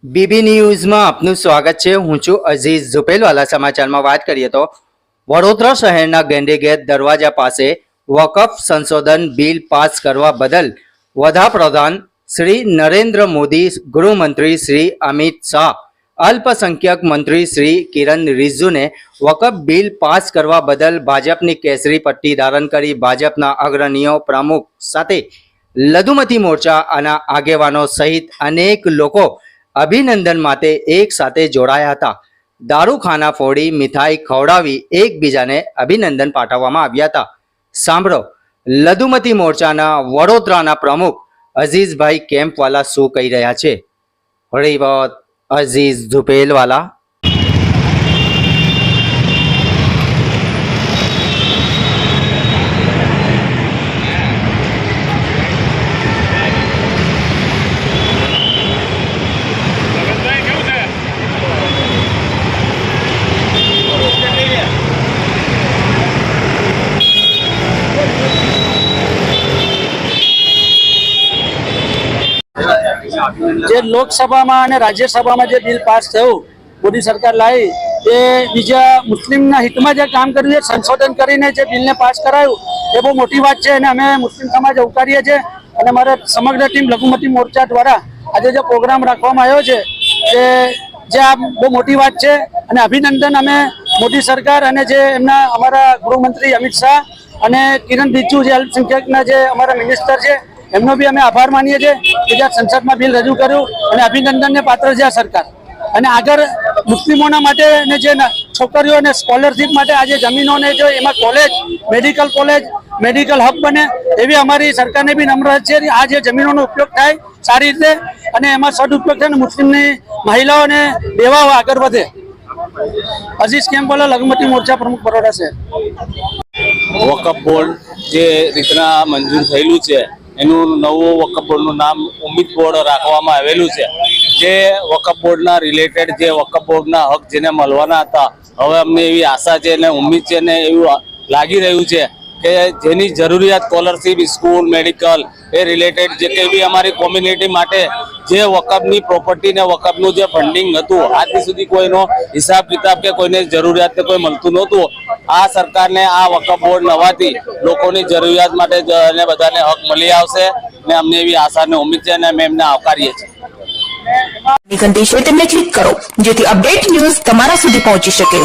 BB ન્યૂઝમાં આપનું સ્વાગત છે। હું છું અઝીઝ ઝુપેલવાલા। સમાચારમાં વાત કરીએ તો વડોદરા શહેરના ગેંડીગેટ દરવાજા પાસે વકફ સંશોધન બિલ પાસ કરવા બદલ વડાપ્રધાન શ્રી નરેન્દ્ર મોદી, ગૃહમંત્રી શ્રી અમિત શાહ, અલ્પસંખ્યક મંત્રી શ્રી કિરણ રિજિજુને વકફ બિલ પાસ કરવા બદલ ભાજપની કેસરી પટ્ટી ધારણ કરી ભાજપના અગ્રણીઓ, પ્રમુખ સાથે લઘુમતી મોરચાના આગેવાનો સહિત અનેક લોકો અભિનંદન માટે એક સાથે જોડાયા હતા। દારૂખાના ફોડી મીઠાઈ ખવડાવી એકબીજાને અભિનંદન પાઠવવામાં આવ્યા હતા। સાંભળો લઘુમતી મોરચાના વડોદરાના પ્રમુખ અઝીઝભાઈ કેમ્પવાલા શું કહી રહ્યા છે। હરિવત અઝીઝ ઝુપેલવાલા। જે લોકસભામાં અને રાજ્યસભામાં જે બિલ પાસ થયું, મોદી સરકાર લાવી, એ બીજા મુસ્લિમના હિતમાં જે કામ કર્યું છે, સંશોધન કરીને જે બિલને પાસ કરાયું, એ બહુ મોટી વાત છે અને અમે મુસ્લિમ સમાજ આવકારીએ છીએ। અને અમારા સમગ્ર ટીમ લઘુમતી મોરચા દ્વારા આજે જે પ્રોગ્રામ રાખવામાં આવ્યો છે, જે આ બહુ મોટી વાત છે અને અભિનંદન અમે મોદી સરકાર અને જે એમના અમારા ગૃહમંત્રી અમિત શાહ અને કિરણ રિજિજુ જે અલ્પસંખ્યકના જે અમારા મિનિસ્ટર છે, એમનો બી અમે આભાર માનીએ છીએ કે જ્યાં સંસદમાં બિલ રજૂ કર્યું અને અભિનંદનને પાત્ર છે આ સરકાર। અને આગળ મુસ્લિમોના માટે અને જે છોકરીઓને સ્કોલરશીપ માટે આજે જમીનોને જો એમાં કોલેજ, મેડિકલ હબ બને, એવી અમારી સરકારને બી નમ્ર છે। આ જે જમીનોનો ઉપયોગ થાય સારી રીતે અને એમાં સદુપયોગ થાય અને મુસ્લિમની મહિલાઓને દેવાઓ આગળ વધે। અઝીઝ કેમ્પવાલા, લઘુમતી મોરચા પ્રમુખ, બરોડા શહેર। વકફ બોર્ડ જે રીતના મંજૂર થયેલું છે, એનું નવું વકફ બોર્ડનું નામ ઉમ્મીદ બોર્ડ રાખવામાં આવેલું છે। જે વકફ બોર્ડના રિલેટેડ જે વકફ બોર્ડના હક જેને મળવાના હતા, હવે અમને એવી આશા છે અને ઉમ્મીદ છે ને એવું લાગી રહ્યું છે કે જેની જરૂરિયાત સ્કોલરશીપ, સ્કૂલ, મેડિકલ એ રિલેટેડ જે કંઈ બી અમારી કોમ્યુનિટી માટે જે વકફની પ્રોપર્ટી ને વકફનું જે ફંડિંગ હતું, આજ સુધી કોઈનો હિસાબ કિતાબ કે કોઈને જરૂરિયાત કોઈ મળતું નહોતું। આ સરકારને આ વકફ બોર્ડ નવાથી લોકોની જરૂરિયાત માટે અને બધાને હક મળી આવશે ને અમને એવી આશા અને ઉમ્મીદ છે અને અમે એમને આવકારીએ છીએ। ઘંટી છે તેમને ક્લિક કરો જેથી અપડેટ ન્યૂઝ તમારા સુધી પહોંચી શકે।